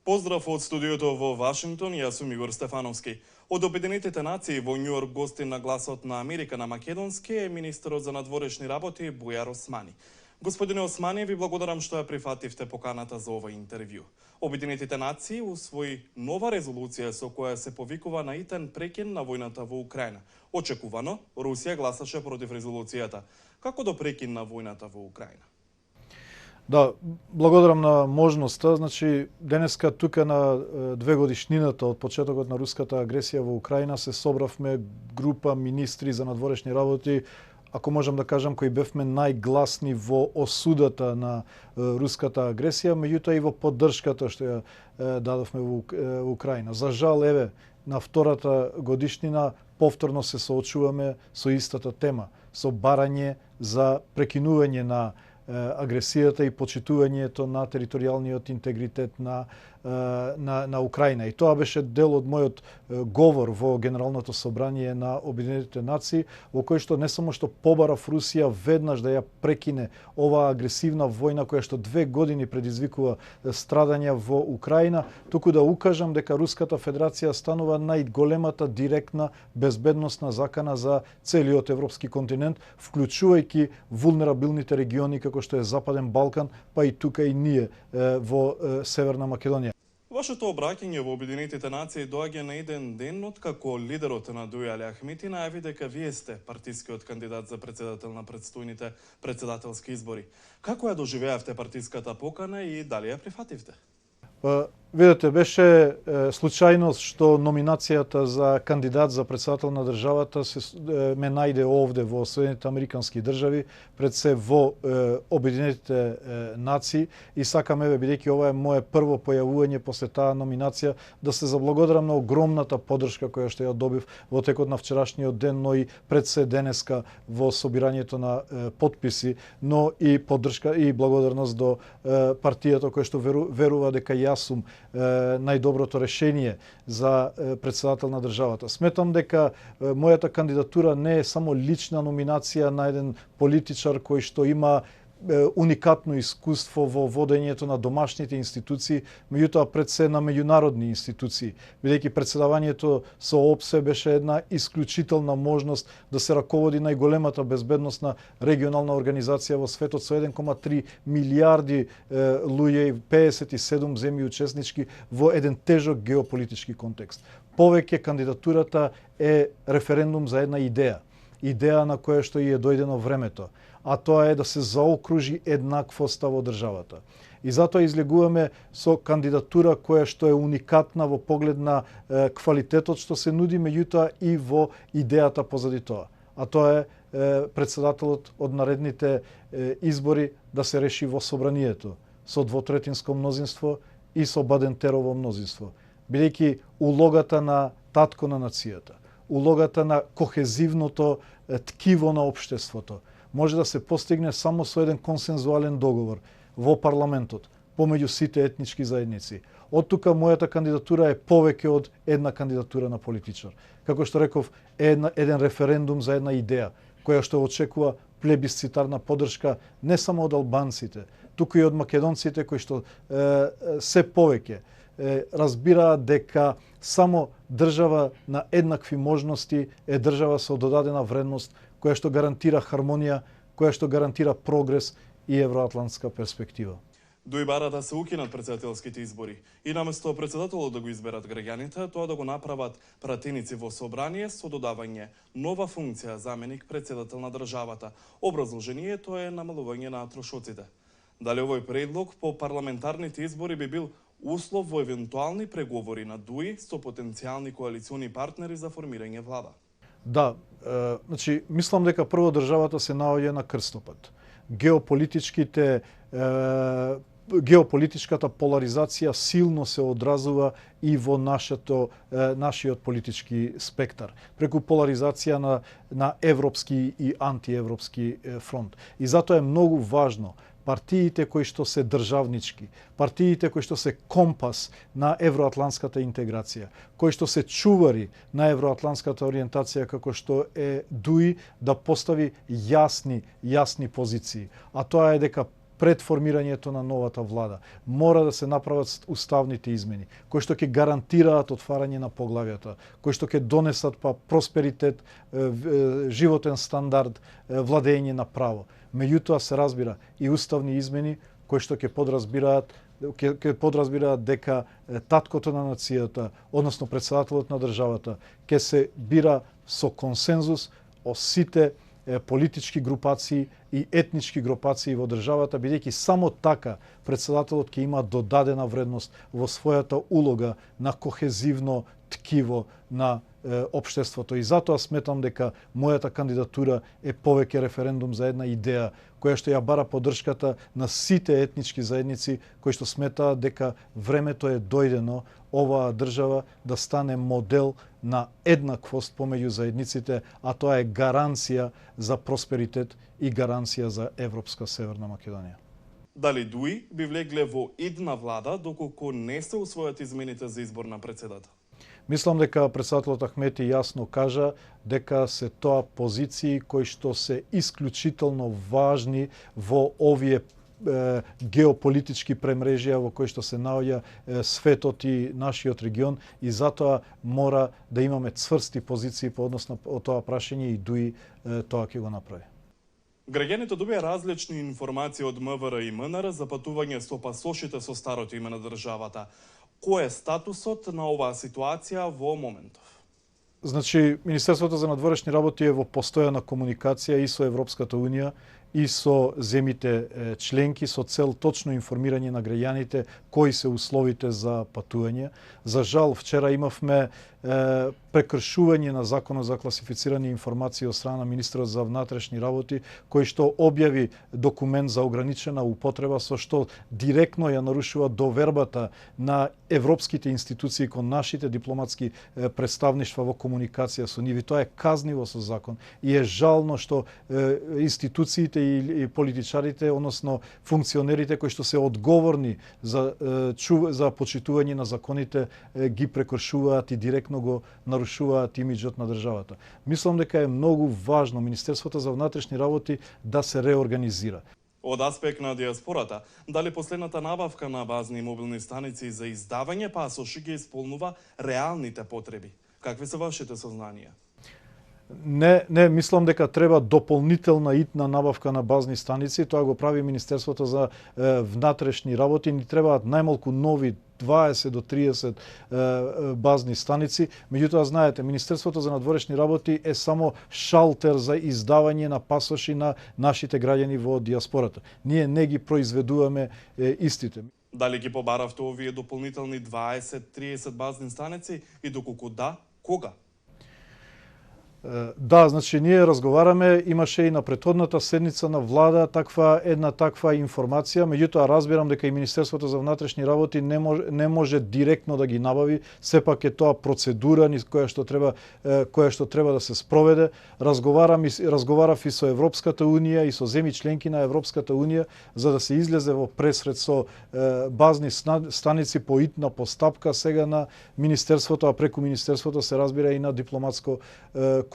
Поздрав од студиото во Вашингтон, јас сум Игор Стефановски. Од Обединетите нации во Њујорк гостин на Гласот на Америка на македонски е министерот за надворешни работи Бујар Османи. Господине Османи, ви благодарам што ја прифативте поканата за овој интервју. Обединетите нации усвои нова резолуција со која се повикува на итен прекин на војната во Украина. Очекувано, Русија гласаше против резолуцијата. Како до прекин на војната во Украина? Да, благодарам на можноста. Значи, денеска тука на 2 годишнината од почетокот на руската агресија во Украина се собравме група министри за надворешни работи, ако можам да кажам, кои бевме најгласни во осудата на руската агресија, меѓутоа и во поддршката што ја дадовме во Украина. За жал, еве, на втората годишнина повторно се соочуваме со истата тема, со барање за прекинување на агресијата и почитувањето на територијалниот интегритет на Украина. И тоа беше дел од мојот говор во Генералното собрание на Обединетите нации, во кој што не само што побарав Русија веднаш да ја прекине оваа агресивна војна која што 2 години предизвикува страдања во Украина, туку да укажам дека Руската Федерација станува најголемата директна безбедносна закана за целиот европски континент, вклучувајќи вулнерабилните региони како што е Западен Балкан, па и тука и ние во Северна Македонија. Вашето обраќање во Обединетите нации доаѓа на еден ден откако лидерот на Дуј Али Ахмети најави дека вие сте партискиот кандидат за председател на предстојните председателски избори. Како ја доживеавте партиската покана и дали ја прифативте? Видете, беше случајност што номинацијата за кандидат за председател на државата ме најде овде во Соединетите Американски држави, пред се во Обединетите нации, и сакам, еве, бидејќи ова е мое прво појавување после таа номинација, да се заблагодарам на огромната поддршка која што ја добив во текот на вчерашниот ден, но и пред се денеска во собирањето на подписи, но и поддршка и благодарност до партијата која што верува дека јас сум најдоброто решение за председател на државата. Сметам дека мојата кандидатура не е само лична номинација на еден политичар кој што има уникатно искуство во водењето на домашните институции, меѓутоа пред се на меѓународни институции, бидејќи председавањето со ОПСЕ беше една исклучителна можност да се раководи најголемата безбедносна регионална организација во светот со 1,3 милиарди луѓе и 57 земји учеснички во еден тежок геополитички контекст. Повеќе кандидатурата е референдум за една идеја на која што и е дојдено времето, а тоа е да се заокружи еднаквоста во државата. И затоа излегуваме со кандидатура која што е уникатна во поглед на квалитетот што се нуди, меѓутоа и во идејата позади тоа. А тоа е председателот од наредните избори да се реши во собранието со двотретинско мнозинство и со Бадентерово мнозинство. Бидејќи улогата на татко на нацијата, улогата на кохезивното ткиво на општеството може да се постигне само со еден консензуален договор во парламентот помеѓу сите етнички заедници. Од тука мојата кандидатура е повеќе од една кандидатура на политичар. Како што реков, еден референдум за една идеја која што очекува плебисцитарна поддршка не само од албанците, туку и од македонците кои што се повеќе разбираат дека само држава на еднакви можности е држава со додадена вредност која што гарантира хармонија, која што гарантира прогрес и евроатлантска перспектива. Дуј бара да се укинат председателските избори и наместо председателот да го изберат граѓаните, тоа да го направат пратеници во собрание со додавање нова функција заменик председател на државата. Образложението е намалување на трошоците. Дали овој предлог по парламентарните избори би бил услов во евентуални преговори на ДУИ со потенцијални коалициони партнери за формирање влада? Да, значи, мислам дека прво државата се наоѓа на крстопат. Геополитичката поларизација силно се одразува и во нашиот политички спектар, преку поларизација на европски и антиевропски фронт. И затоа е многу важно партиите кои што се државнички, партиите кои што се компас на евроатлантската интеграција, кои што се чувари на евроатлантската ориентација како што е ДУИ, да постави јасни позиции. А тоа е дека пред формирањето на новата влада. Мора да се направат уставните измени, кои што ќе гарантираат отварање на поглавјата, кои што ќе донесат просперитет, животен стандард, владење на право. Меѓутоа се разбира и уставни измени кои што ќе подразбираат дека таткото на нацијата, односно претседателот на државата, ќе се бира со консензус од сите политички групации и етнички групации во државата, бидејќи само така претседателот ќе има додадена вредност во својата улога на кохезивно ткиво на општеството. И затоа сметам дека мојата кандидатура е повеќе референдум за една идеја која што ја бара поддршката на сите етнички заедници кои што сметаат дека времето е дојдено оваа држава да стане модел на еднаквост помеѓу заедниците, а тоа е гаранција за просперитет и гаранција за европска Северна Македонија. Дали ДУИ би влегле во идна влада доколку не се усвојат измените за избор на председател? Мислам дека претседателот Ахмети јасно кажа дека се тоа позиции кои што се исклучително важни во овие геополитички премрежија во кои што се наоѓа светот и нашиот регион, и затоа мора да имаме цврсти позиции по однос на тоа прашање и ДУИ тоа ќе го направи. Граѓаните добија различни информации од МВР и МНР за патување со пасошите со старото име на државата. Кој е статусот на оваа ситуација во моментов? Значи, Министерството за надворешни работи е во постојана комуникација и со Европската Унија и со земите членки со цел точно информирање на граѓаните кои се условите за патување. За жал, вчера имавме прекршување на Законот за класифицирани информации од страна на министерот за внатрешни работи, кој што објави документ за ограничена употреба со што директно ја нарушува довербата на европските институции кон нашите дипломатски представништва во комуникација со нив. Тоа е казниво со закон и е жално што институциите и политичарите, односно функционерите кои што се одговорни за почитување на законите ги прекршуваат и директно го нарушуваат имиджот на државата. Мислам дека е многу важно Министерството за внатрешни работи да се реорганизира. Од аспект на диаспората, дали последната набавка на базни мобилни станици за издавање пасоши ги исполнува реалните потреби? Какви се вашите сознанија? Не, мислам дека треба дополнителна итна набавка на базни станици, тоа го прави Министерството за внатрешни работи, ни требаат најмалку нови 20 до 30 базни станици. Меѓутоа, знаете, Министерството за надворешни работи е само шалтер за издавање на пасоши на нашите граѓани во диаспората. Ние не ги произведуваме истите. Дали ги побаравте овие дополнителни 20-30 базни станици и доколку да, кога? Да, значи ние разговараме, имаше и на претходната седница на влада една таква информација, меѓутоа разбирам дека и Министерството за внатрешни работи не може директно да ги набави, сепак е тоа процедура која што треба да се спроведе. Разговарав и со Европската Унија и со земји членки на Европската Унија за да се излезе во пресред со базни станици по итна постапка сега на Министерството, а преку Министерството се разбира и на дипломатско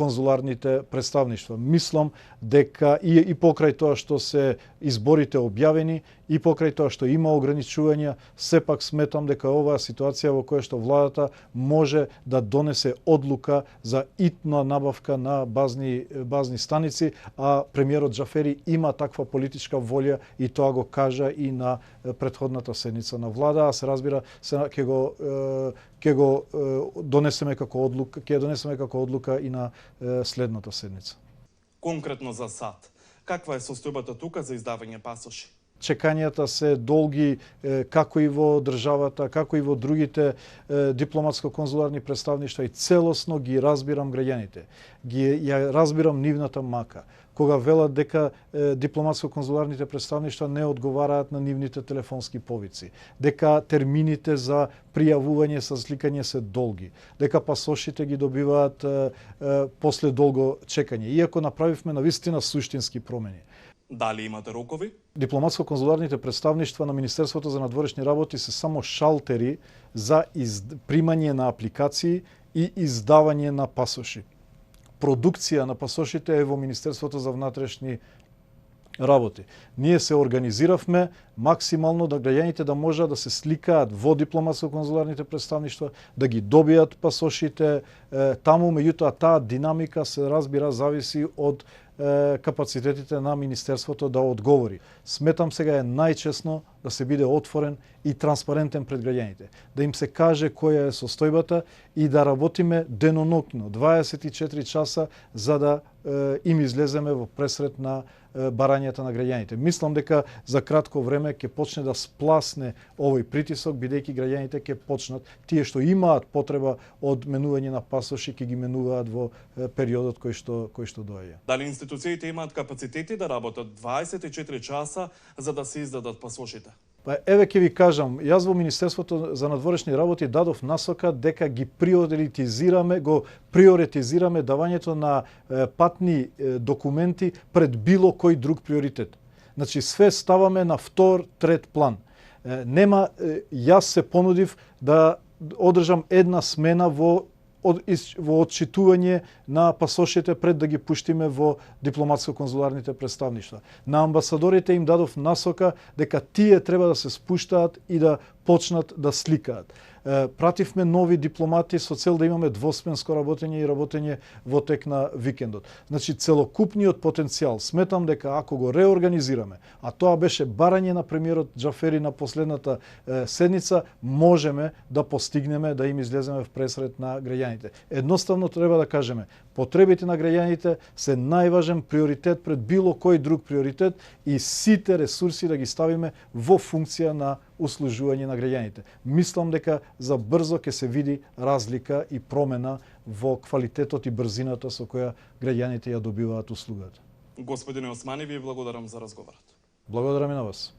конзуларните представништва. Мислам дека и покрај тоа што се изборите објавени, и покрај тоа што има ограничувања, сепак сметам дека оваа ситуација во која што владата може да донесе одлука за итна набавка на базни станици, а премиерот Џафери има таква политичка волја и тоа го кажа и на претходната седница на влада, а се разбира ќе го донесеме како одлука и на следната седница. Конкретно за САД, каква е состојбата тука за издавање пасоши? Чекањата се долги како и во државата, како и во другите дипломатско-конзуларни представништва, и целосно ги разбирам граѓаните. Ја разбирам нивната мака. Кога велат дека дипломатско-конзуларните представништва не одговараат на нивните телефонски повици, дека термините за пријавување со сликање се долги, дека пасошите ги добиваат после долго чекање, иако направивме навистина суштински промени. Дали имате рокови? Дипломатско-конзуларните представништва на Министерството за надворешни работи се само шалтери за примање на апликации и издавање на пасоши. Продукција на пасошите е во Министерството за внатрешни работи. Ние се организиравме максимално да граѓаните да можат да се сликаат во дипломатско-конзуларните представништва, да ги добијат пасошите таму, меѓутоа таа динамика се разбира зависи од капацитетите на Министерството да одговори. Сметам сега е најчесно да се биде отворен и транспарентен пред граѓаните, да им се каже која е состојбата и да работиме денонокно, 24 часа, за да им излеземе во пресрет на барањата на граѓаните. Мислам дека за кратко време ќе почне да спласне овој притисок, бидејќи граѓаните ќе почнат, тие што имаат потреба од менување на пасоши, ќе ги менуваат во периодот кој што доаѓа. Дали институциите имаат капацитети да работат 24 часа за да се издадат пасошите? Па еве ќе ви кажам, јас во Министерството за надворешни работи дадов насока дека ги приоритизираме давањето на патни документи пред било кој друг приоритет. Значи све ставаме на втор, трет план. Јас се понудив да одржам една смена во отчитување на пасошите пред да ги пуштиме во дипломатско-конзуларните представништва. На амбасадорите им дадов насока дека тие треба да се спуштаат и да почнат да сликаат. Пративме нови дипломати со цел да имаме двосменско работење и работење во тек на викендот. Значи целокупниот потенцијал, сметам дека ако го реорганизираме, а тоа беше барање на премиерот Џафери на последната седница, можеме да постигнеме да им излеземе в пресрет на граѓаните. Едноставно треба да кажеме, потребите на граѓаните се најважен приоритет пред било кој друг приоритет и сите ресурси да ги ставиме во функција на услужување на граѓаните. Мислам дека за брзо ќе се види разлика и промена во квалитетот и брзината со која граѓаните ја добиваат услугата. Господине Османи, ви благодарам за разговорот. Благодарам и на вас.